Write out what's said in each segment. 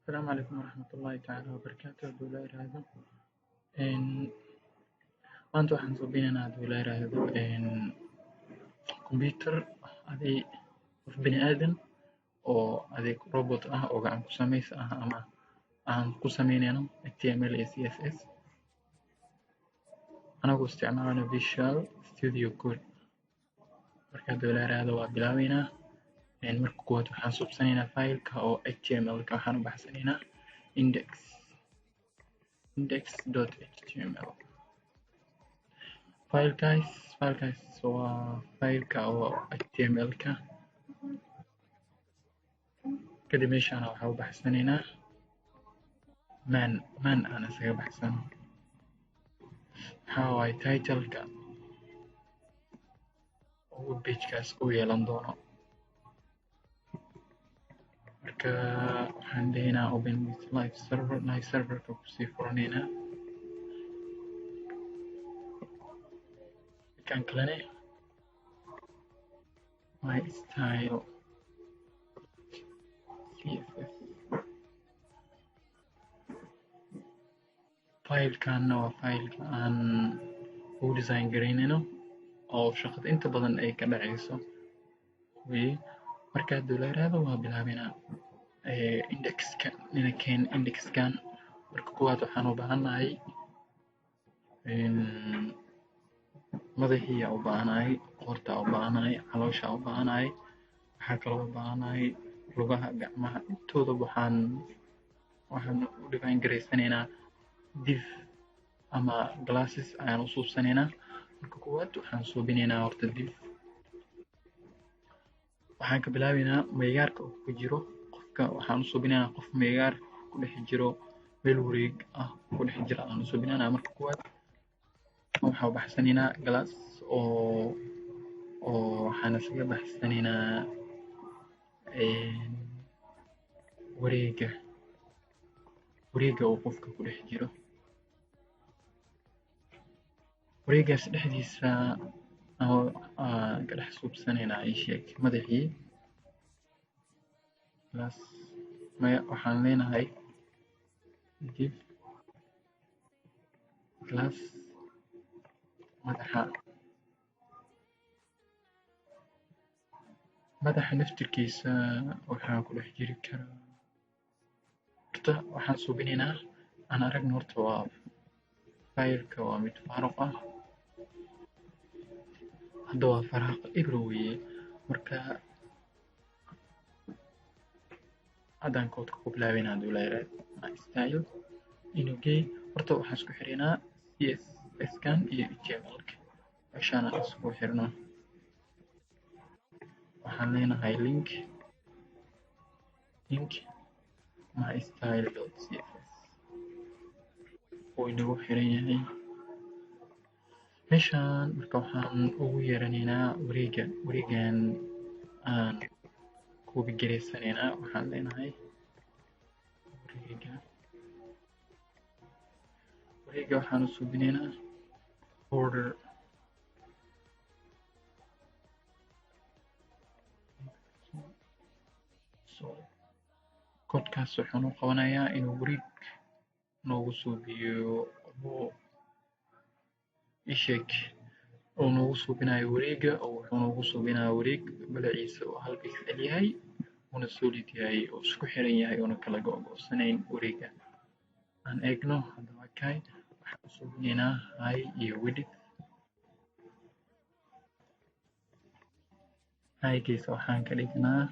السلام عليكم ورحمة الله تعالى وبركاته. هدuu la yiraahdo maanta waxaan suubinaynaa haduu la yiraahdo computer adii qof bini aadan oo adeeg robot ah oo gacan ku sameysi ah ama aan ku sameynayno HTML iyo CSS anagoo isticmaalano Visual Studio Code. Marka haduu la yiraahdo waa bilaabeynaa marka koowaad waxaan suubsanaynaa faylka oo HTML ka waxaan u baxsanaynaa index.html faylkaas waa faylka oo HTML ka kadib meeshaan waxaan u baxsanaynaa man aan isaga baxsano waxaa waaye title-ka oo page-kaas uu yeelan doono. Marka waxaan dhahaynaa open with live server-ka kusii furanaynaa kan kalene my style CSS faylkaana waa faylka aan ugu design garaynayno oo shaqada inta badan ay ka dhacayso marka haduu la yiraahdo waa bilaabeynaa indexkan marka koowaad waxaan u baahanahay madaxii u baahanahay qoorta u baahanahay caloosha u baahanahay waxaa kaloo u baahanahay lugaha gacmaha intooda waxaan u design garaysanaynaa div ama classes ayaan u suubsanaynaa. Marka koowaad waxaan suubinaynaa horta div waxaan ka bilaabeynaa meegaarka uu ku jiro qofka waxaan u suubinaynaa qof meegaar ku dhex jiro meel wareeg ah ku dhex jira aan u suubinaynaa. Marka koowaad waxaan u baxsanaynaa class oo waxaan isaga baxsanaynaa wareega uu qofka ku dhex jiro wareegaas dhexdiisa ka dhex suubsanaynaa sheeg madaxii class waxaan leenahay div class madaxa naftirkiisa waxaa ku dhex jiri karaa horta waxaan suubinaynaa aan aragno horta waa faylka waa mid faaruq ah hadda waa faraaq ibro weye. Marka haddaan koodka ku bilaabeynaa haduu la yiraahdo my style inugey horta waxaan isku xiraynaa CSS kan iyo HTML-ka meeshaan aan isku xirno waxaan leenahay link my style.css oo inagu xiran yahay meeshaan. Marka waxaan ugu yeeranaynaa wareegan aan copy garaysanaynaa waxaan leenahay wareega waxaan u suubinaynaa border koodkaas wuxuu u qabanayaa inuu wareeg noogu suubiyo sheeg oo noogu suubinayo wareega oo wuxuu noogu suubinayaa wareeg balaciisa oo hal pixel yahay una solid yahay oo isku xiran yahay una kala go'sanayn wareega aan eegno hadda waa kay waxaan suubinaynaa high iyo width highgiisa waxaan ka dhignaa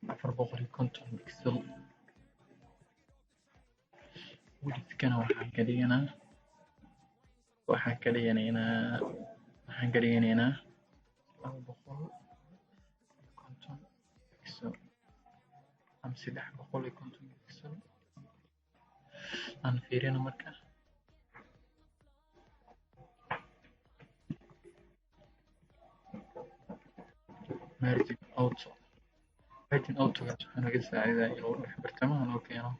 450 pixel width-kana waxaan ka dhiganaynaa 250 pixel ama 350 pixel aan fiirino marka margin auto-gaas wuxuu naga saacidaa inuu dhex bartamaha noo keeno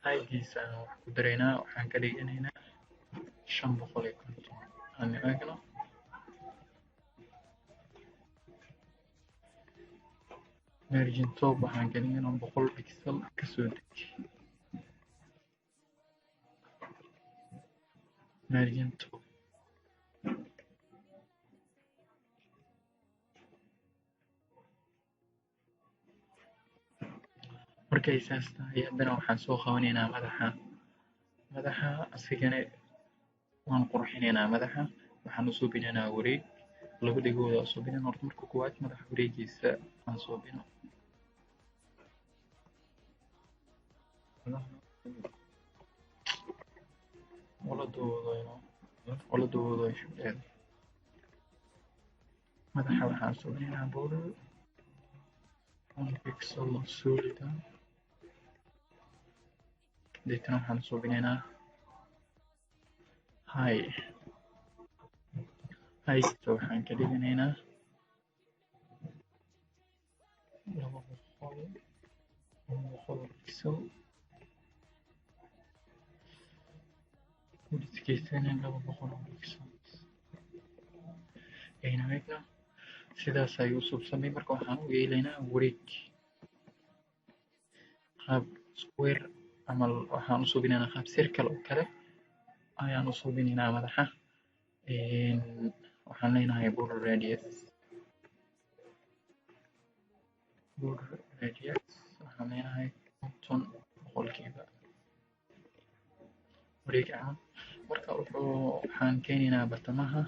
highgiisa aan wax ku daraynaa waxaan ka dhiganaynaa 550 aan eegno margin top waxaan gelinaynaa 100 pixel kasoo deji margin top markay saas tahay haddana waxaan soo qabanaynaa madaxa asigana waan qurxinaynaa madaxa waxaan u suubinaynaa wareeg laba dhegooda u suubinaynaa horta marka koowaad madaxa wareegiisa aan suubino wala doodo shubdheed madaxa waxaan suubinaynaa border 1 pixel solida deetana waxaan suubinaynaa height waxaan ka dhiganaynaa 200 pixel widthkiisana 200 pixel aynaga sidaas ayuu suubsamay marka waxaan u yeelaynaa wareeg qaab square ama waxaan u suubinaynaa qaab circle oo kale ayaan u suubinaynaa madaxa waxaan leenahay border radius waxaan leenahay 50% wareeg camal marka waxaan keenaynaa bartamaha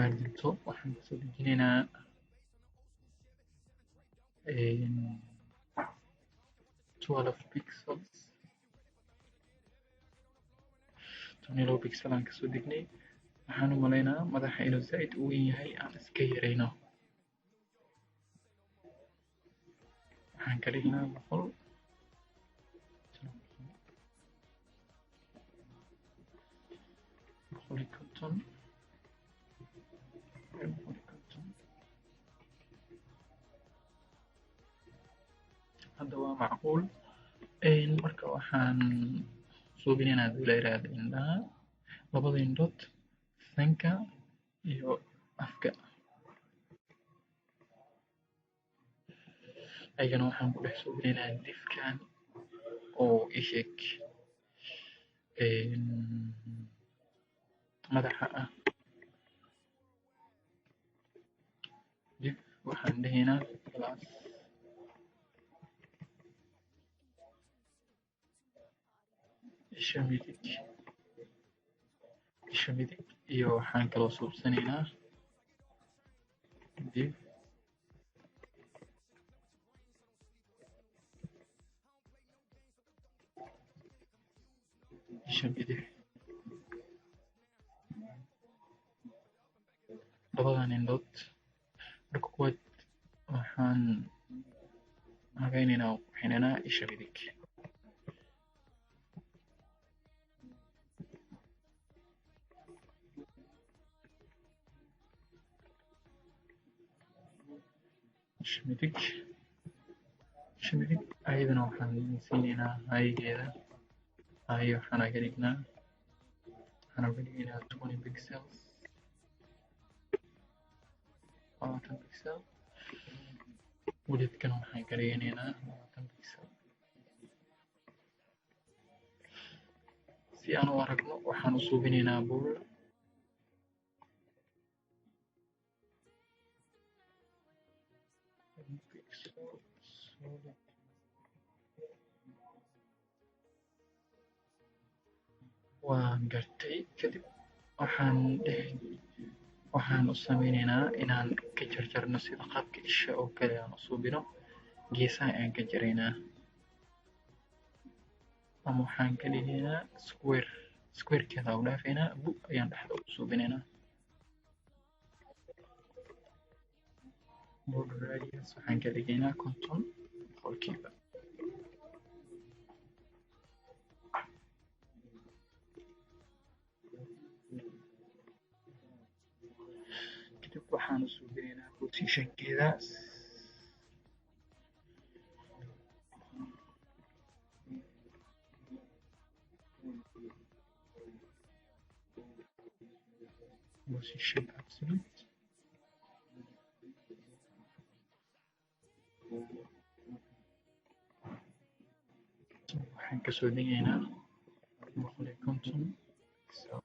margin top waxaan kasoo dejinaynaa 12 pixels 12 pixel aan kasoo degnay waxaan u malaynaa madaxa inuu zaid u weyn yahay aan iska yarayno waxaan ka dhignaa 100 hadda waa macquul marka waxaan suubinaynaa hadii la yiraahdo indhaha labada indhood sanka iyo afka ayagana waxaan ku dhex suubinaynaa difkan oo isheg madaxa ah dif waxaan dhahaynaa class isha midig iyo waxaan kaloo suubsanaynaa dif isha midig labadan indhood marka koowaad waxaan habeynaynaa qurxinaynaa isha midig shimidig ayadana waxaan siinaynaa hayigeeda hayo waxaan ka dhignaa 20 pixels 20 pixel widthkana waxaan ka dhiganaynaa 20 pixel si aan u aragno waxaan u suubinaynaa border waan gartay kadib waxaan u sameynaynaa inaan ka jarjarno sida qaabka isha oo kale aan u suubino geesaha ayaan ka jaraynaa ama waxaan ka dhigaynaa squarekeeda u dhaafaynaa bug ayaan dhexda u suubinaynaa border radius waxaan ka dhigaynaa 50%. kadib waxaan u suubinaynaa positionkeeda position absolute waxaan kasoo degaynaa 150 pixel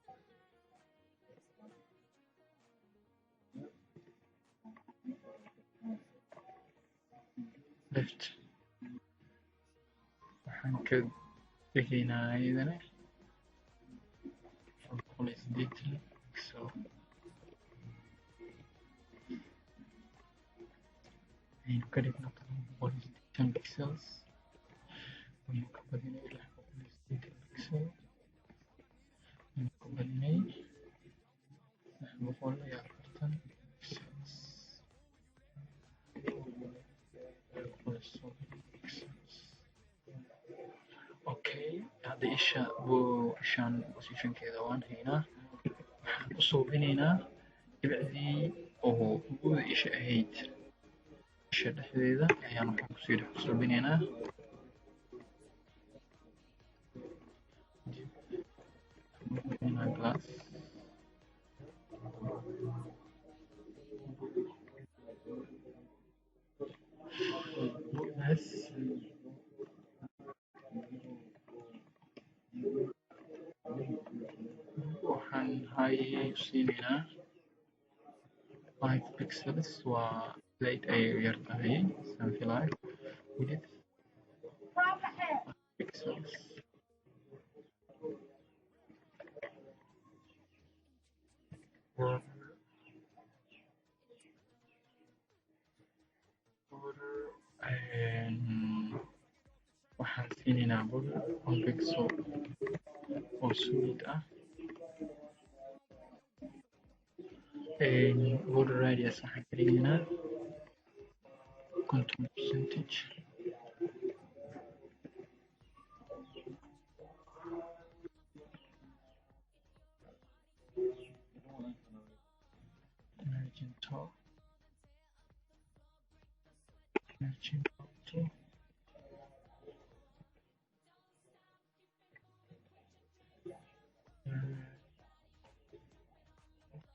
left waxaan ka degaynaa iyadana 180 pixel aynu ka dhigno 180 pixels aynu ka badinay 180 pixel aynu ka badinay 140 pixels okay hadda ishaan positionkeeda waan haynaa waxaan u suubinaynaa dhibicdii oo buuda isha ahayd isha dhexdeeda ayaan waxaan kusii dhex suubinaynaa glass buudaas waxaan high siinaynaa 5 pixels waa zaid ayay u yar tahay something like width 5 pixels waxaan siinaynaa border 1 pixel oo solid ah border radius waxaan ka dhigaynaa 50% margin top margin bottom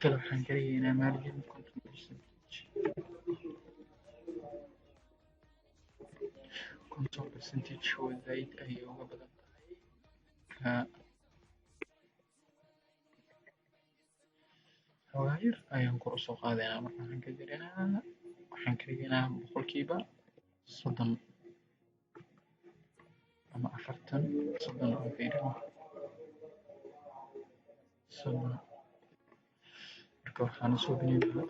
kale waxaan ka dhigaynaa margin 50% oo zaid ayay uga badan tahay xawaayir ayaan kor usoo qaadaynaa marka waxaan ka dhigaynaa boqolkiiba 30 ama 40 30 oo fiirino 30 marka waxaan soo binaynaa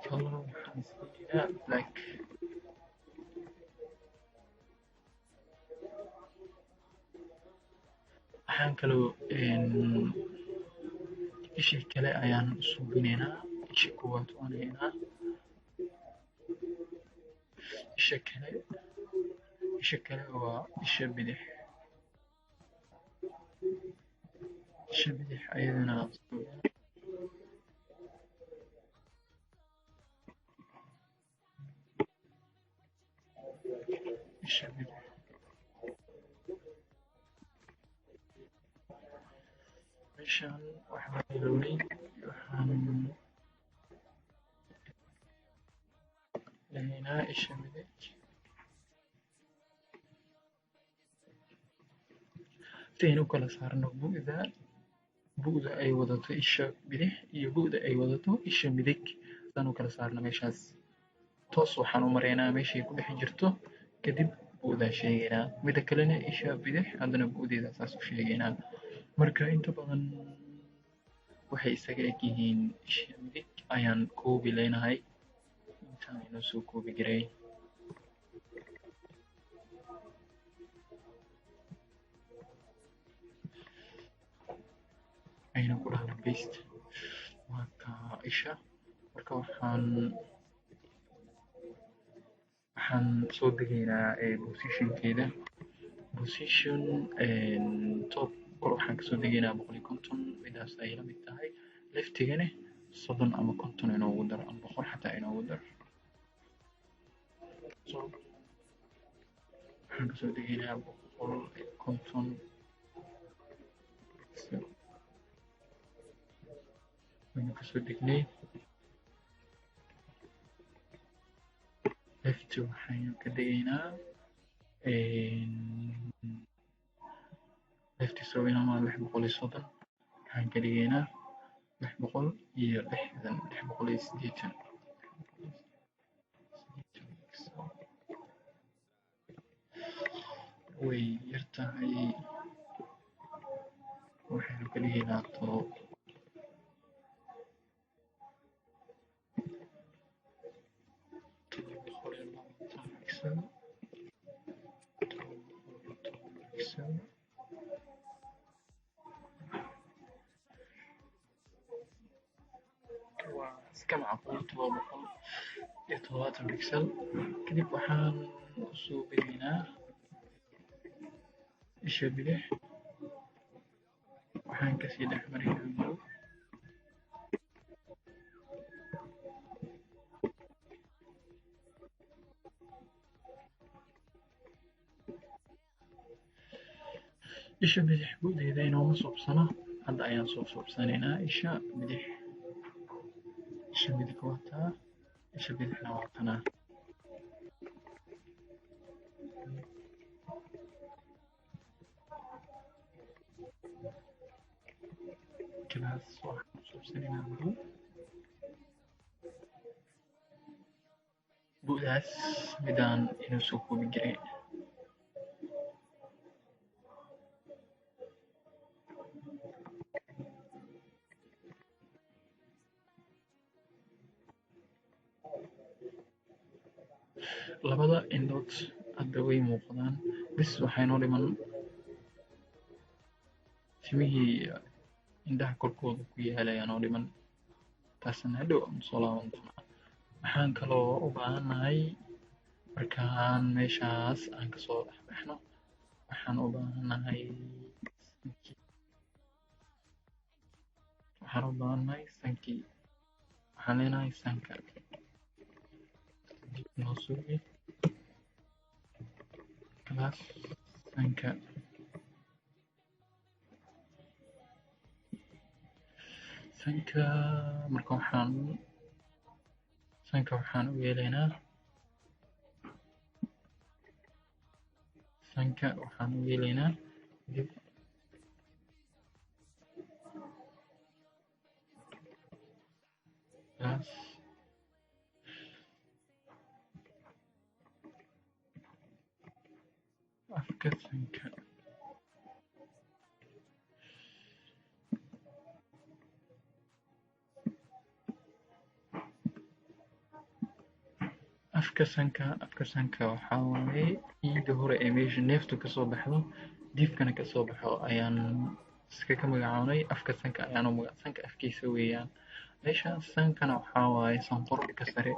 color waxaan siinaynaa black waxaan kaloo ishii kale ayaan suubinaynaa isha koowaad waan haynaa isha kale waa isha bidix ayadana isha bidix meeshaan waxaan ilowday waxaan lahaynaa isha bidix si aynu kala saarno bu'da ay wadato isha bidix iyo bu'da ay wadato isha midig saan u kala saarno meeshaas toos waxaan u maraynaa meeshay ku dhex jirto kadib bu'daa sheegaynaa mida kalena isha bidix haddana bu'deeda saas u sheegaynaa marka inta badan waxay isaga eg yihiin isha midig ayaan koobi leenahay intaan inoo soo koobi jiray ayna ku dhahno paste waa ka isha marka waxaan soo degaynaa positionkeeda position top kor waxaan kasoo degaynaa 150 midaas ay la mid tahay leftigana 30 ama 50 inoogu dar ama 100 xataa inoogu dar waxaan kasoo degaynaa 150 waynu kasoo degnay left waxaynu ka dhigaynaa left isagana waa 630 waxaan ka dhigaynaa 680 way yartahay waxaynu ka dhigaynaa waa iska macquul 770 pixel kadib waxaan soo gelinaynaa isha bidix waxaan kasii dhex marinaynaa madow isha bidix gudaheeda inooma soobsano hadda ayaan soo soobsanaynaa isha bidix waa taa isha bidixna waa tanaa kalaas waxaan soobsanaynaa madow bu'daas midaan inuu soo koobi jiray labada indhood hadda way muuqdaan bis waxaynoo dhiman timihii indhaha korkooda ku yaalayaanoo dhiman taasna hadhow aan soo laaban doonaa waxaan kaloo u baahannahay markaan meeshaas aan kasoo dhex baxno waxaan u baahannahay sankii waxaan leenahay sanka dib noo sugi kalaas sanka marka waxaan u yeelaynaa dib kalaas afka sanka afka sanka waxaa waaye ciidda hore ee meesha neeftu kasoo baxdo diifkana kasoo baxo ayaan iskaga magacaabnay afka sanka sanka afkiisa weeyaan meesha sankana waxaa waaye sanqorka sare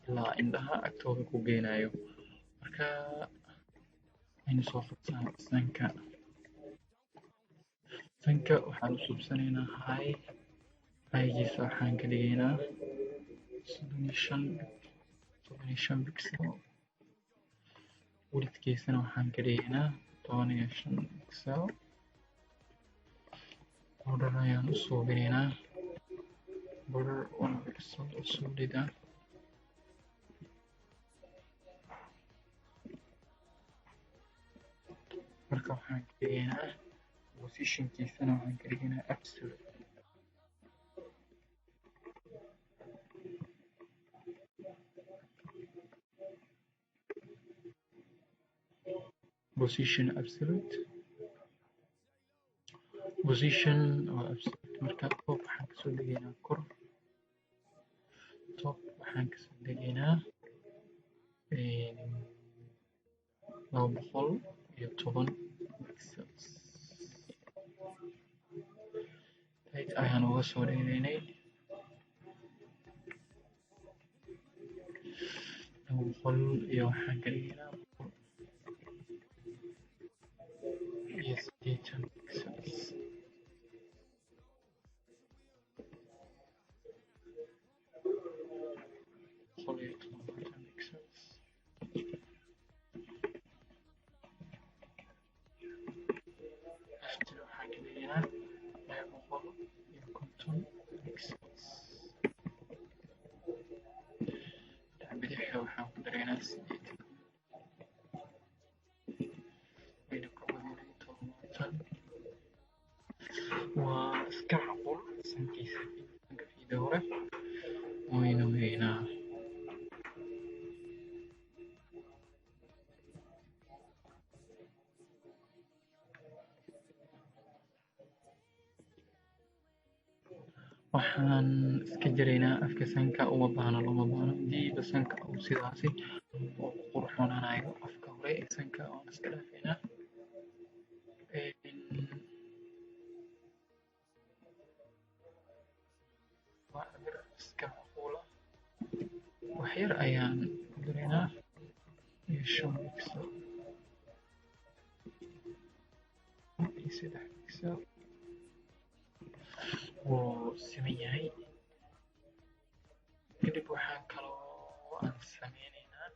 ilaa indhaha agtooda ku geynayo marka aynu soo qabtaan sanka waxaan u suubsanaynaa haygiisa waxaan ka dhigaynaa 15 pixel widthkiisana waxaan ka dhigaynaa 15 pixel border ayaan u suubinaynaa border 1 pixel oo solid ah marka waxaan ka dhigaynaa positionkiisana waxaan ka dhigaynaa absolute position oo absolute marka top waxaan kasoo degaynaa kor waxaan kasoo degaynaa 210 pixels height ayaan uga soo dheeraynay 200 iyo waxaan ka dhigaynaa 80 pixels waxaan ka dhigaynaa 650 pixels tan waa iska macquul sankiisa sanka fiida hore waynu haynaa. waxaan iska jaraynaa afka sanka uma baahno looma baahno hadiiba sanka uu sidaasi oo qurxoonanayo afka hore ee sanka waan iska dhaafaynaa. waa cabir iska macquula wax yar ayaan ku daraynaa iyo 5 pixel iyo 3 pixel wuu siman yahay. kadib waxaan kaloo aan sameynaynaa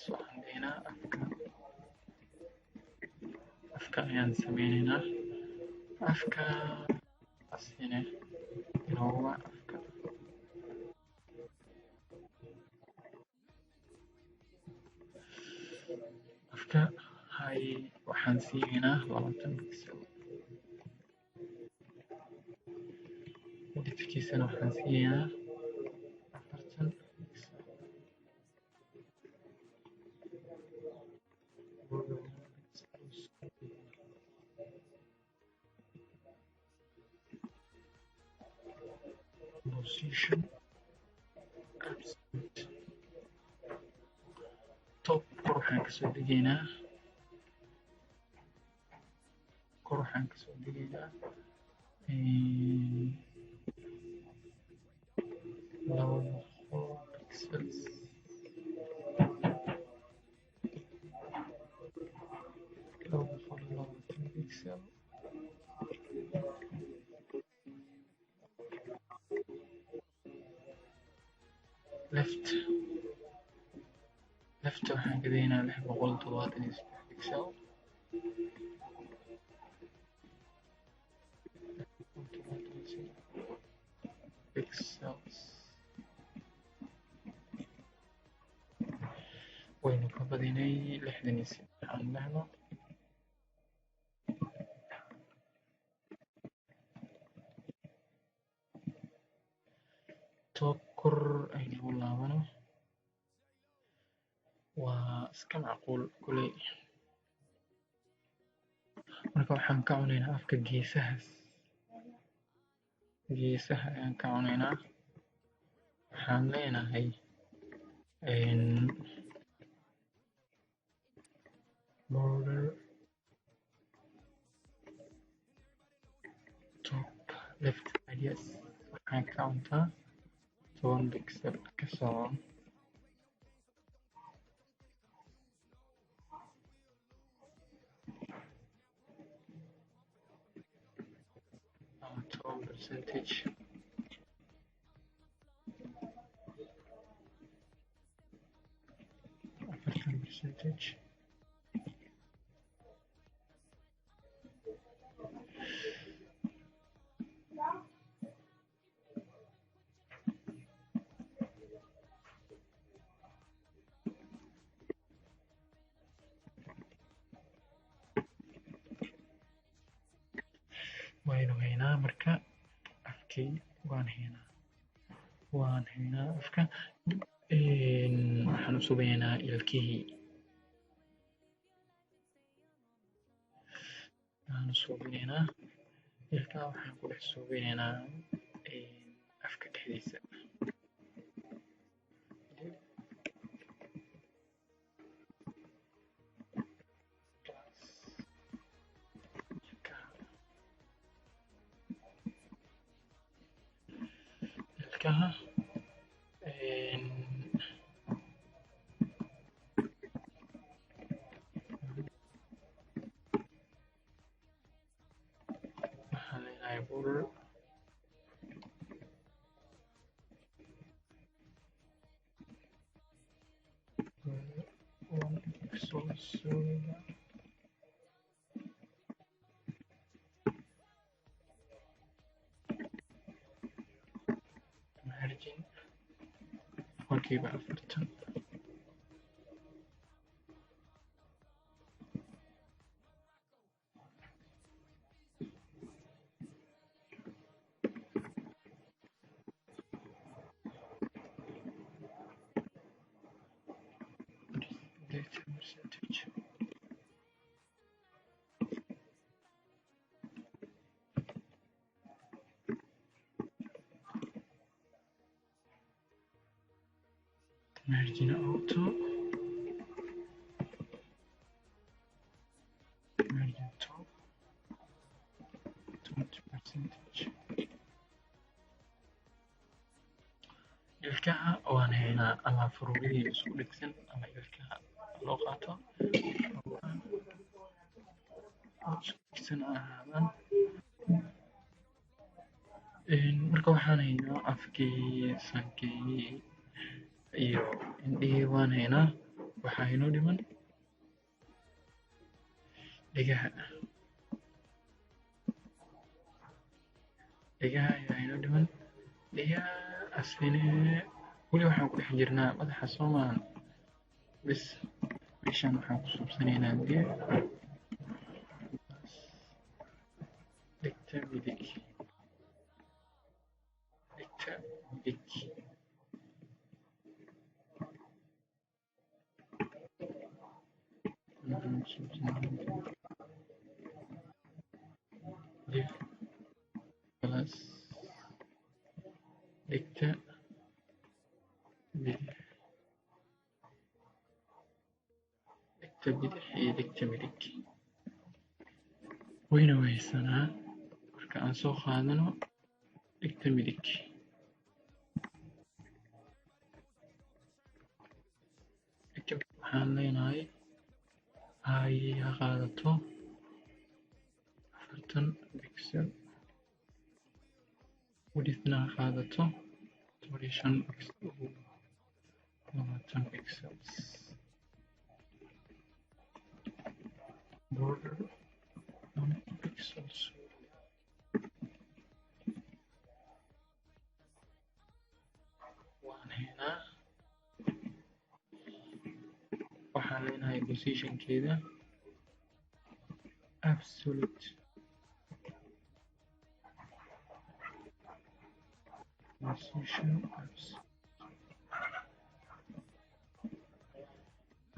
waxaan deynaa afka ayaan sameynaynaa afka asine inooga afka hay waxaan siigaynaa 20 pixel midabkiisana waxaan siigaynaa 40 pixel position absolute top kor waxaan kasoo degaynaa pixels pixel left waxaan gadaynaa 673 pixel pixels waynu ka badinay 63 aan lehno top kor aynu u laabano waa iska macquul kuley marka waxaan ka cunaynaa afka geesaha ayaan ka cunaynaa waxaan leenahay border top left radius waxaan ka cuntaa 10 pixel ka socon percentage percentage waynu haynaa marka afkii waan haynaa afka waxaan u sugaynaa ilkihii ilkaha waxaan ku dhex sugaynaa afka dhexdiisa ilkaha waxaan leenahay border 1 pixel boqolkiiba 40. Percentage. Margin auto, margin top, 20%. ilkaha waan haynaa ama furugihii isku dhegsan ama ilkaha loo qaato isku dhegsan ahaadaan. Marka waxaan haynaa afkii, sankii iyo indhihii waan haynaa. Waxaa inoo dhiman dhegaha. Dhegaha ayaa inoo dhiman. Dhegaha asline weli waxaan ku dhex jirnaa madaxa Soomaan. Bas meeshaan waxaan ku suubsanaynaa dhegta midig. Dhegta midig. Dib plus dhegta bidix. Dhegta bidix iyo dhegta midig wayna waysanaa. Marka aan soo qaadano dhegta midig, dhegta midig waxaan leenahay ha qaadato 40 pixel, widthna ha qaadato 25 pixel, 20 pixels. Border 1 pixels. waan haynaa. waxaan leenahay positionkeeda absolute position waxaan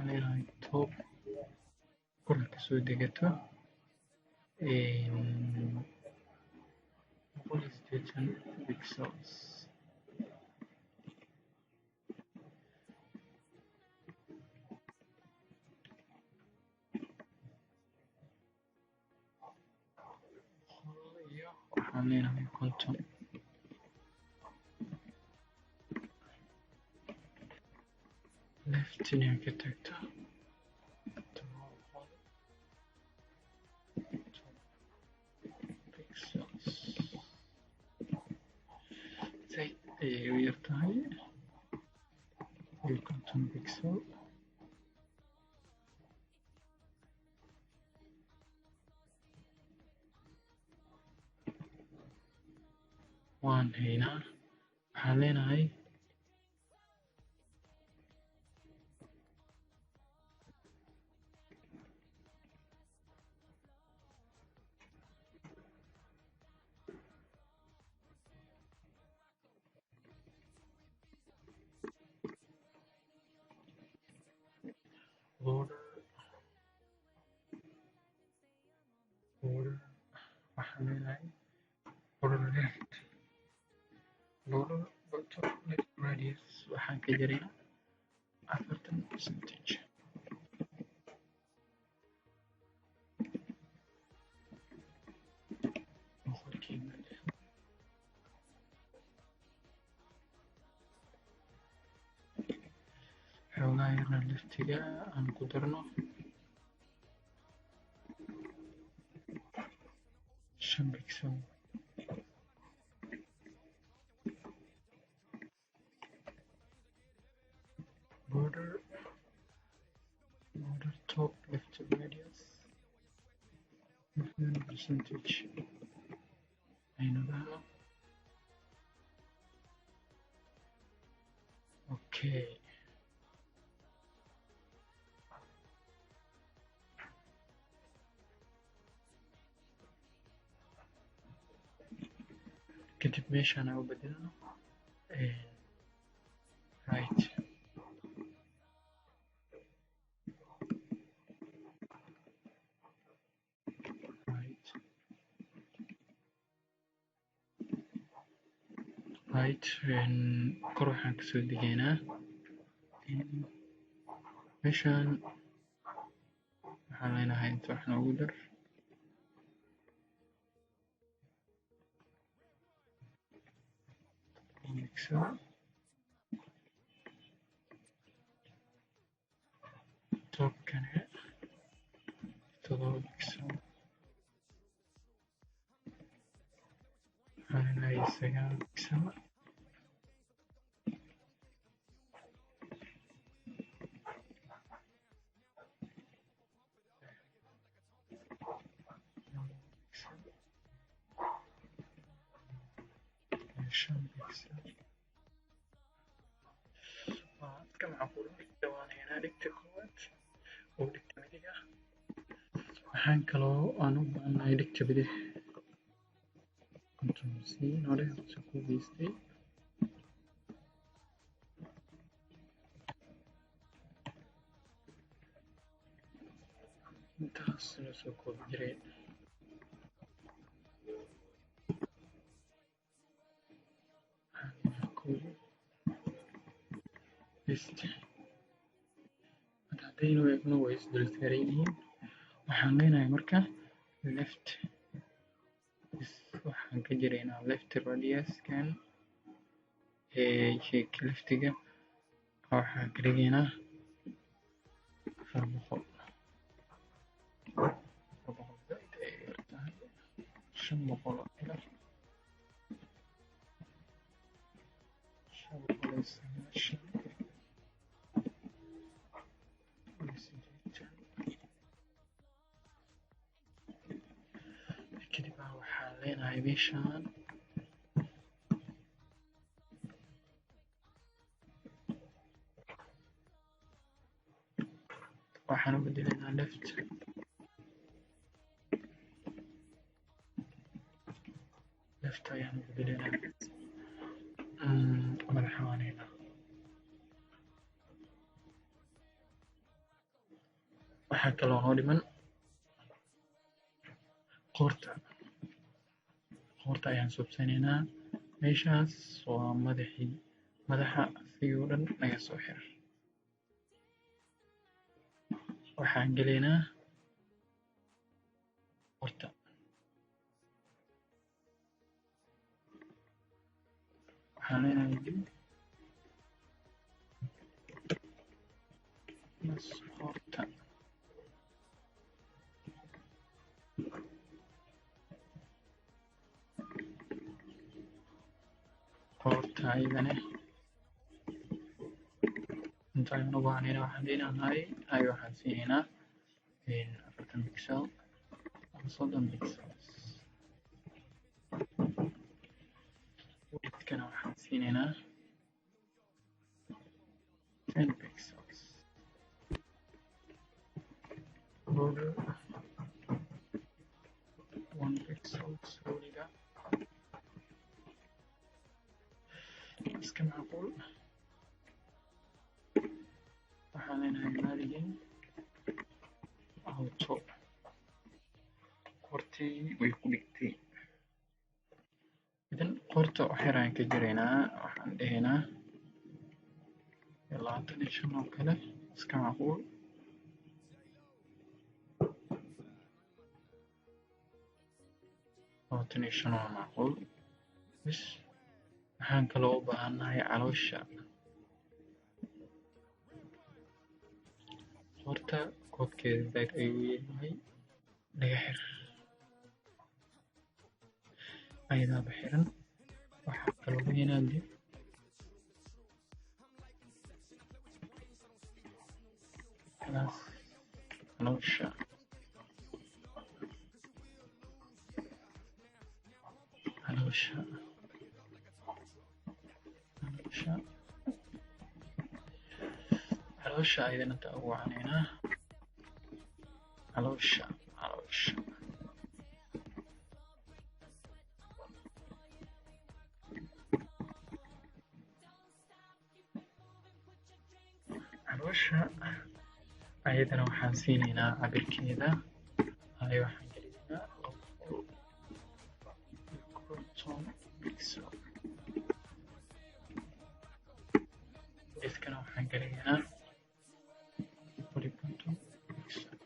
leenahay top korka soo degato 180 pixels. waxaan leenahay 50. left inay ka tagto pixels. Zaid ayay u yar tahay 50 pixel. waan haynaa. waxaan leenahay border waxaan leenahay border left, border bottom left radius waxaan ka jaraynaa 40%. boqolkiiba 10. xoogaa yarna leftiga aan ku darno 5 pixel. border top left radius 50%. aynu dhahno okay kadib meeshaan aan u bedelno right kor waxaan kasoo degaynaa meeshaan waxaan leenahay inta wax noogu dar pixel topkana 7 pixel waxaan leenahay 9 pixel كم عقول دواني هنا dhigta koowaad oo dhigta midig ah waxaan kaloo aan u baahanahay dhigta bidix control c hore ku geystay intaas la soo koobi jiray haddaynu eegno way isdul saaran yihiin waxaan leenahay marka left waxaan ka jiraynaa left radiuskan shayka leftiga waxaan ka dhigaynaa 400 kadib waxaan leenahay meeshaan waxaan u bedelaynaa left ayaan u bedelaynaa madaxawaaneyna waxaa kaloo noo dhiman qoorta ayaan subsanaynaa meeshaas waa madaxa asigoo dhan naga soo xir waxaan gelaynaa qoorta waxaan leenahay qoorta qoorta ayadana inta ayaan u baahnayna waxaan leenahay waxaan siinaynaa 40 pixel ama 30 pixel widthkana waxaan siinaynaa 10 pixels border 1 pixel soliga iska macquul waxaan leenahay maaligin auto qortii way ku dhigtay idan qorta waxyar aan ka jiraynaa waxaan dhahaynaa 25 oo kale iska macquul waa macquul bas waxaan kaloo u baahannahay caloosha horta koodkeeda zaid ayuu yahay naga xir ayadaaba xiran waxaa kaloo weynaa dib خلاص caloosha caloosha ayadana inta ugu wacaneynaa caloosha ayadana waxaan siinaynaa cabirkeeda waxaan gelinaynaa 250 pixel iskana waxaan gelinaynaa 450 pixel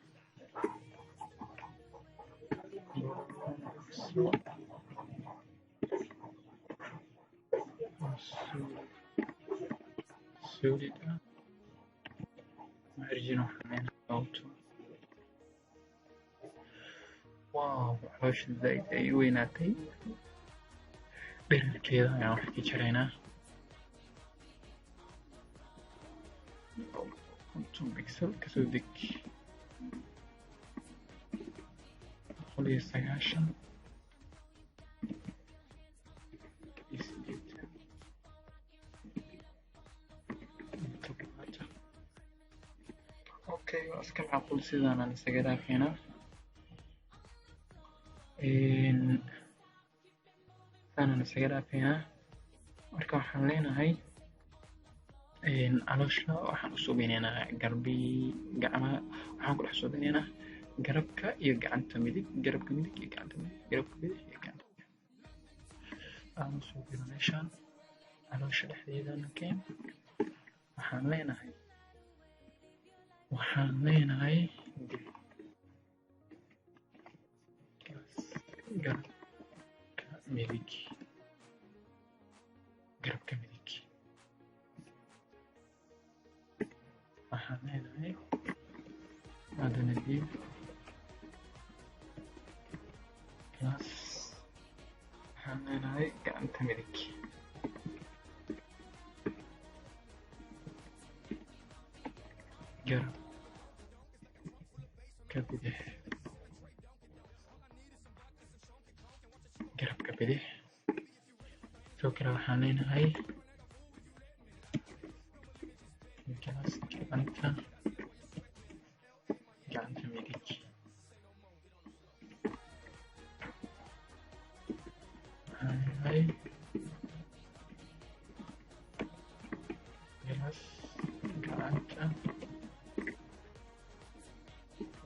solid margin waxaan auto wow caloosha zaid ay weynaatay dhererkeeda ayaan wax ka jaraynaa 50 pixel kasoo deg 190 okay waa iska macquul sidaanaan isaga dhaafeynaa marka waxaan leenahay caloosha waxaan u suubinaynaa gacmaha waxaan ku dhex suubinaynaa garabka iyo gacanta midig garabka midig iyo gacanta midig garabka bidix iyo gacanta midig aan u suubino meeshaan caloosha dhexdeedana keen waxaan leenahay garabka midig waxaan leenahay haddana dib plus waxaan leenahay gacanta midig garabka bidix sidoo kale waxaan leenahay gacanta midig waxaan leenahay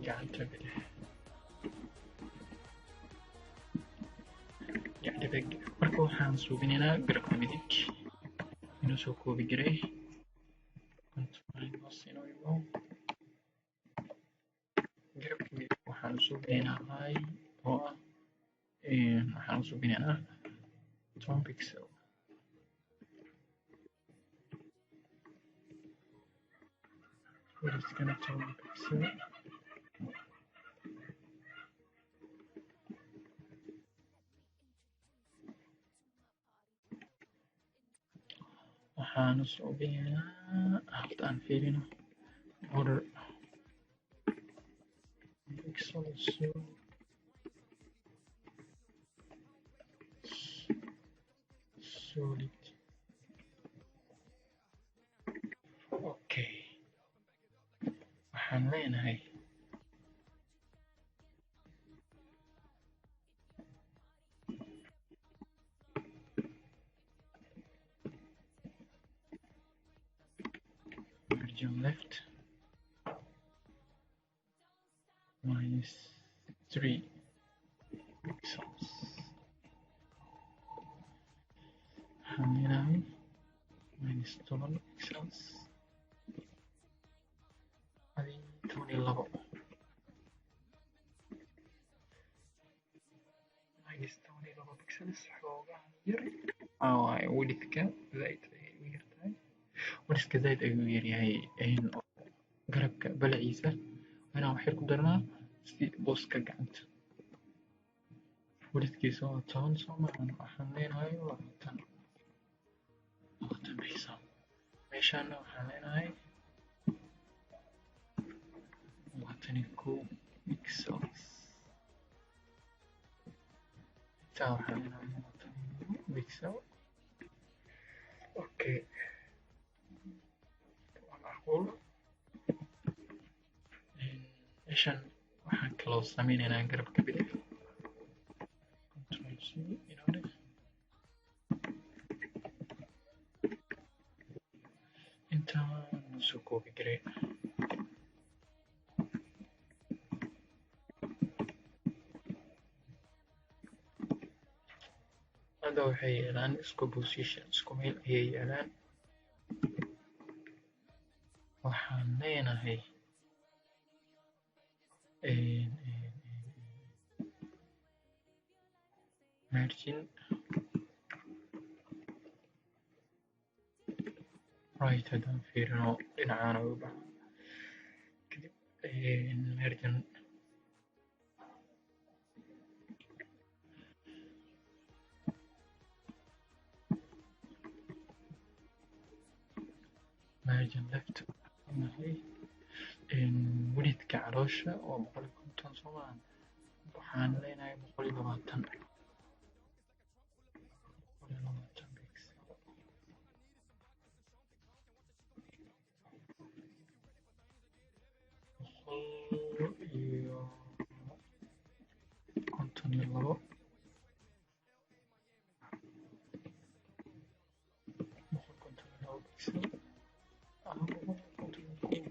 gacanta bidix marka waxaan suubinaynaa garabka midig inuu soo koobi jiray garabka midig waxaan suubinaynaa oo ah waxaan suubinaynaa 10 pixel iskana 10 pixel waxaan suubinaynaa halkaan fiirino order pixel solid okay waxaan leenahay margin left -3 pixels waxaan leenahay -12 pixels 12 pixels xoogaa yar widthka zaid ayay u yartahay widthka zaid ayuu u yaryahay garabka balaciisa inaan wax yar ku darnaa si booska gacanta widthkiisa waa 10 soo maahan waxaan leenahay 20 pixel meeshaana waxaan leenahay 21 pixels intaa waxaan leenahay 21 pixel okay waa macquul meeshan waxaan kaloo sameynaynaa garabka bidix control c inoo dheh intaan soo koobi gareyn hadda waxay yeelaan isku position isku meel ayay yeelaan waxaan leenahay margin right haddaan fiirino dhinacaan uga baxo kadib margin margin left nahay widthka caloosha oo 150 soo maahan waxaan leenahay 120 iyo 52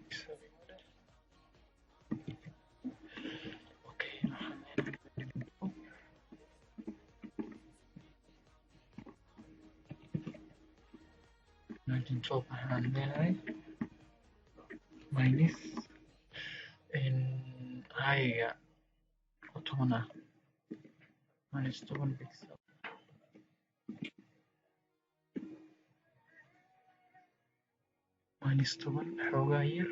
pixel margin top waxaan leenahay minus heiga oo 10 ah minus 10 pixel minus 10 xoogaa yar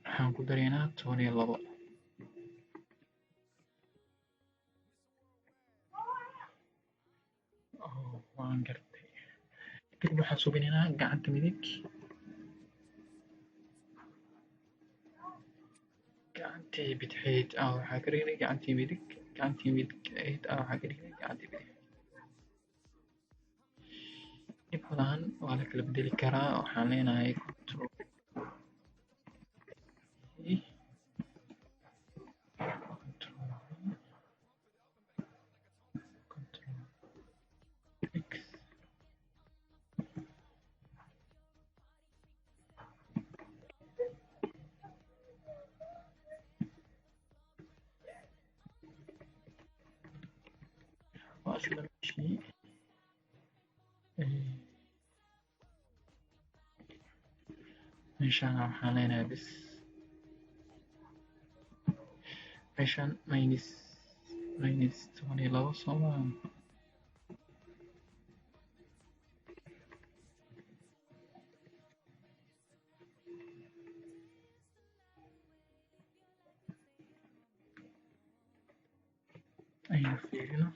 waxaan ku dareynaa 12 waan gartay kadib waxaan subinaynaa gacanta midig gacantii bidixeed waxaa ka dhignay gacantii midig gacantii midigeed waxaa ka dhignay gacantii bidix dhib badan waa la kala bedeli karaa waxaan leenahay control X waa isla meeshii meeshaan waxaan leenahay bis meeshaan minus 12 soo maahan aynu fiirino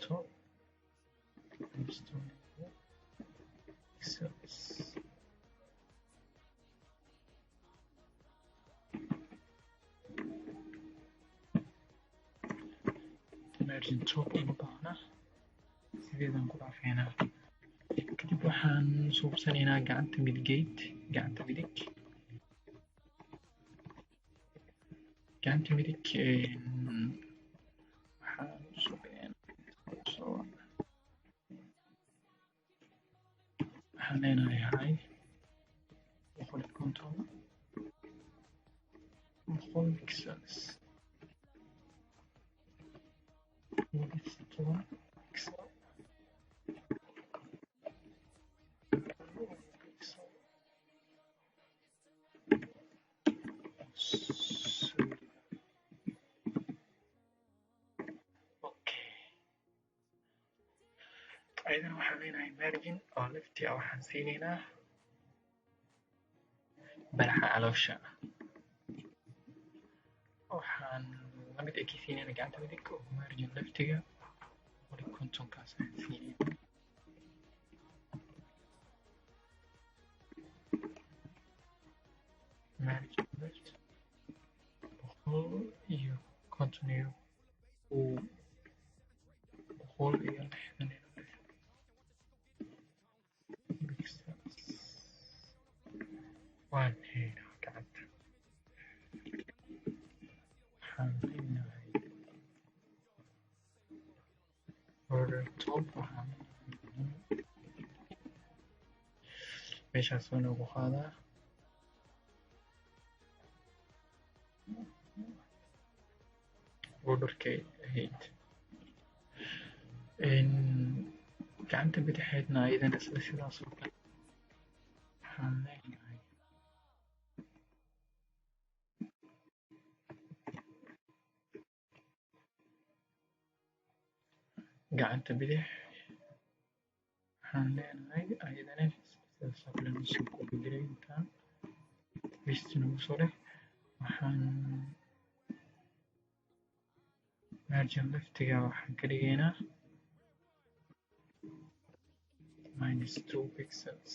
top pixels margin top uma baahna sideedan ku dhaafeynaa kadib waxaan suubsanaynaa gacanta midigeed gacanta midig gacanta midig waxaan waxaan leenahay hay 150 pixels 10 pixel ayadana waxaan leenahay margin oo lefti waxaan siinaynaa baraxa caloosha waxaan la mid ekeysiinaynaa gacanta midig oo margin leftiga 150 kaas ayaan siinaynaa margin left 150 iyo 160 waan haynaa gacanta waxaan leenahay border top waxaan meeshaas waa noogu qaadaa borderkay ahayd gacanta bidixeedna ayadana isla sidaas oo kale waxaan leenahay gacanta bidix waxaan leenahay ayadana sidaas oo kale nusoo koobigelay intaan paste nagu soo dheh waxaan margin leftiga waxaan ka dhigaynaa -2 pixels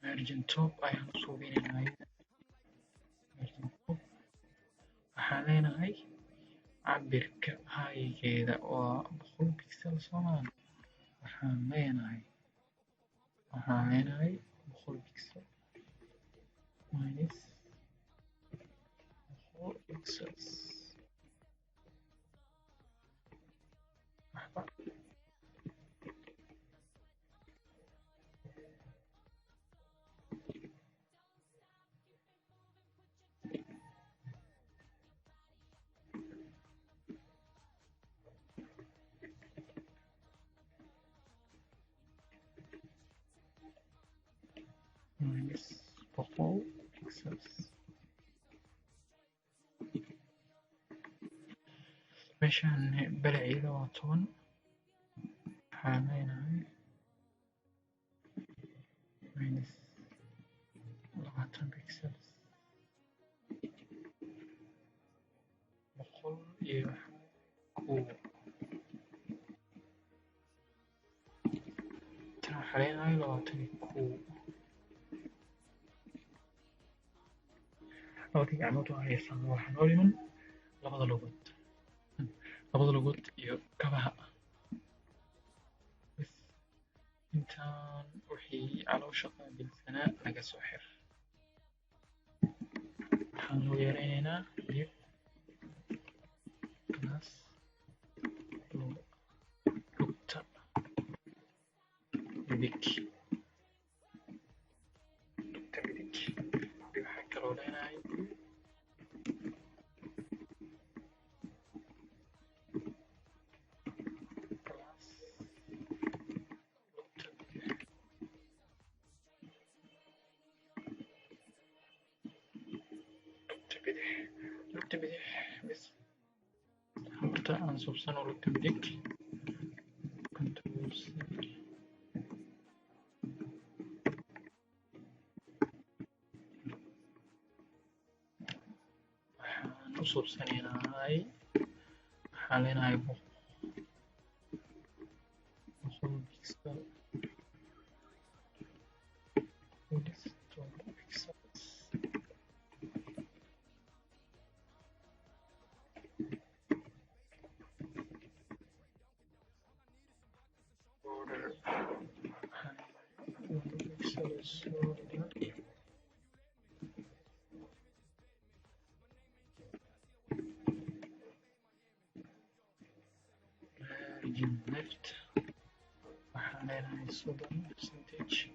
margin top ayaan suubinaynaa margin top waxaan leenahay cabirka haygeeda waa 100 pixel soomaan waxaan leenahay 100 pixel minus 4 pixels minus 4 pixels meeshaan balaceeda waa 10 waxaan leenahay minus 20 pixels 101 tan waxaan leenahay 21 labadii gacmood waa haysan waxaa noo dhiman labada lugood iyo kabaha bas intaan wixii caloosha qaabilsanaa laga soo xir waxaan loo yareynaynaa iyo class lugta midig waxaan kaloo leenahay lugta bidix bas horta aan subsano lugta midig control C waxaan u subsanaynahay waxaan leenahay 100 pixel margin left waxaan leenahay 30%.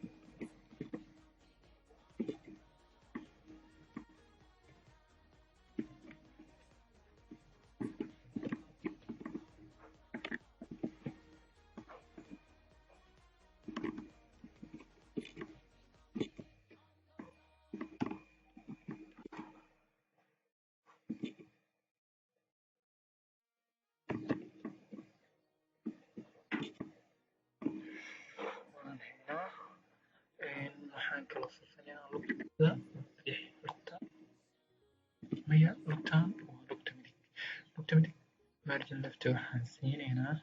waxaan kaloo subsanaynaa lugta bidix lugta maya lugtaan waa lugta midig margin left waxaan siinaynaa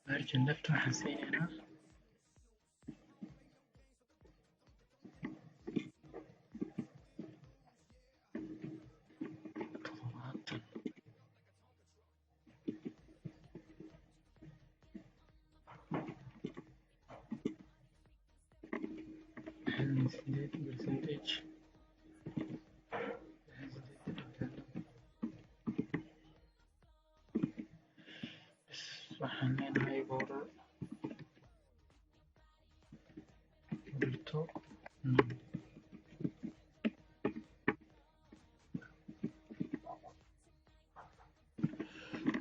margin left waxaan siinaynaa percentage waxaan leenahay border to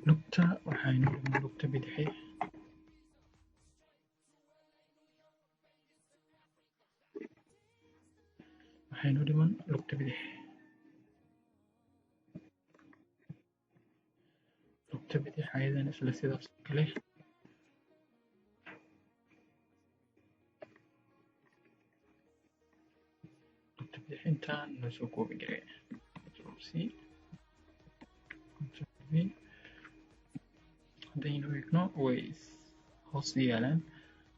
lugta waxaynu dhiman lugta bidixi lugta bidix ayadana isla sidaas kale lugta bidix intaan noo soo koobi jiray haddaynu eegno way hoos yaalaan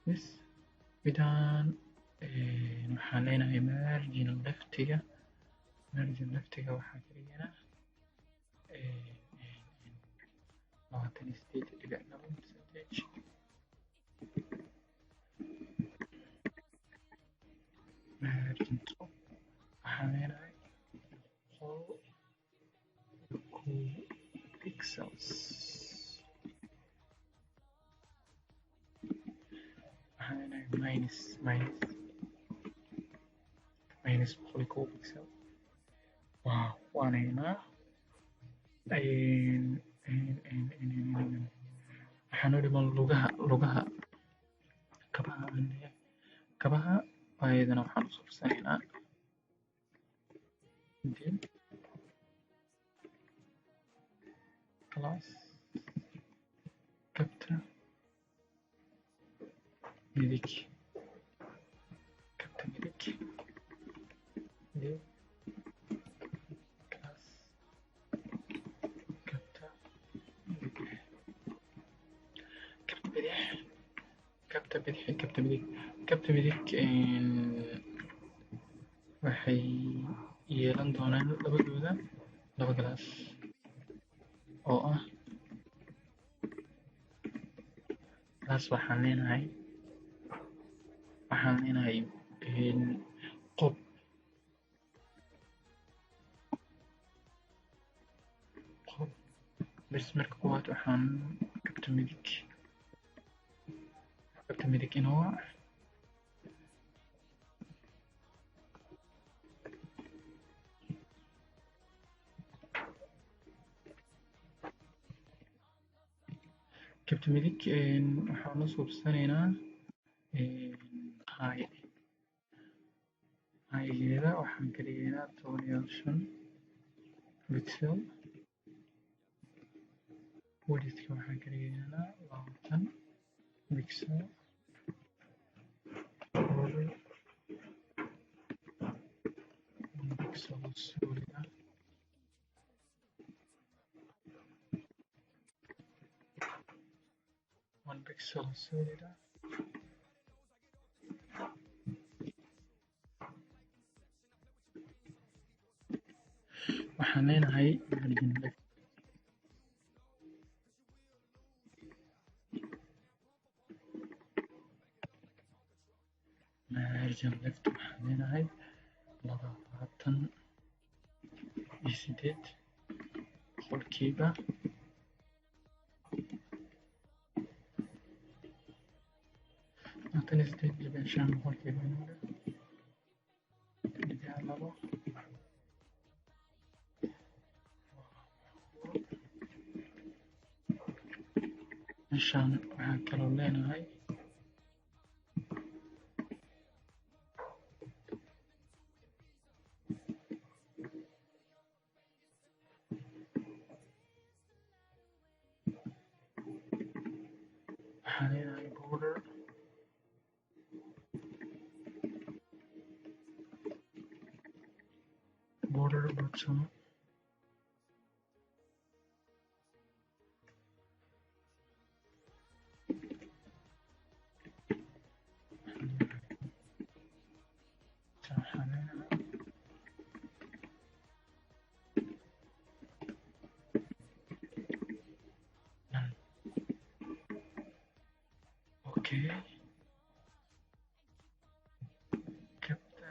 bis midaan waxaan leenahay margin leftiga waxaa kaligana 28.2% margin waxaan leenahay pixels waxaan leenahay minus 100 pixel wow waan haynaa waxaan u dhiman lugaha kabaha ayadana waxaan usoo firsanaynaa class kabta midig class kabta midig waxay yeelan doonaan labadooda laba galaas oo ah class waxaan leenahay qob bes marka koowaad waxaan kabta midig inoo kabta midig waxaan la suubsanaynaa haygeeda waxaan ka dhigaynaa 15 pixel widthka waxaan ka dhigaynaa 20 pixel border 1 pixel solid ah 1 pixel solid ah waxaan leenahay margin left waxaan leenahay 28 boqolkiiba 28.5 boqolkiiba labo meeshaan waxaan kaloo leenahay border bottom okay. Capta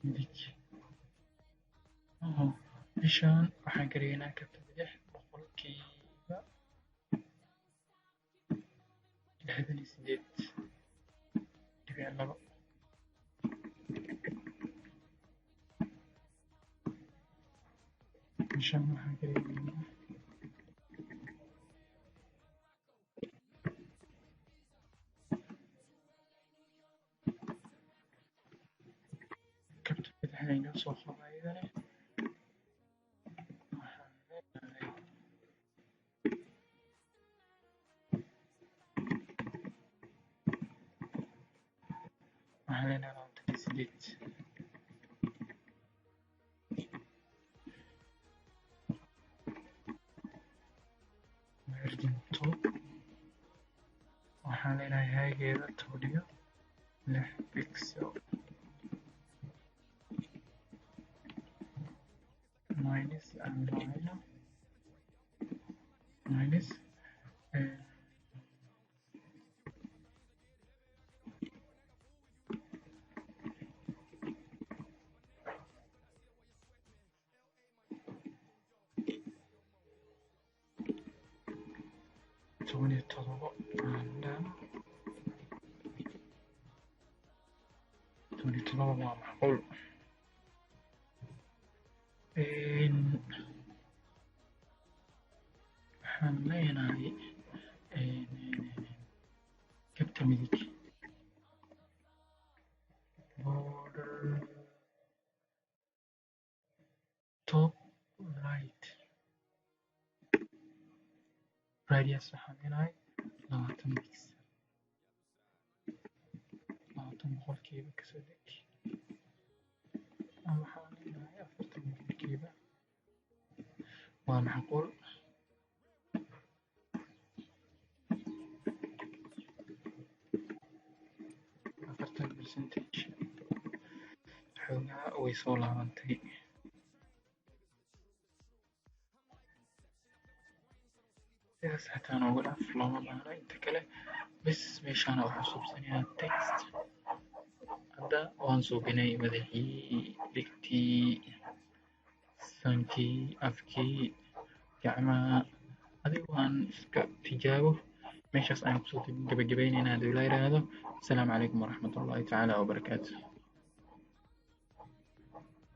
midig meeshaan waxaan geliynaa kabta bidix boqolkiiba 68.2 meeshaan waxaan geliynaa kabta bidixda inoo soo qaba iyadana waxaan leenahay 28 margin top waxaan leenahay haygeeda todhiyo 6 pixel minus and minus Tony Todobo and Tony Todobo waa macquul waxaan leenahay kabta midig border top right radius waxaan leenahay 20 pixel 20 boqolkiiba kasoo deg waxaan leenahay 40 boqolkiiba waa macquul 40% xoogaa way soo laabantay sidaas xataa noogu dhaaf looma baahno inta kale bes meeshaan waxaan suubsanayaa text hadda waan suubinay madaxii dhigtii sankii afkii gacmaha adiga waan iska tijaabo meeshaas ayaan kusoo gabagabaynaynaa haddii la yidhaahdo asalaamu calaykum waraxmatullaahi tacaala wabarakaatu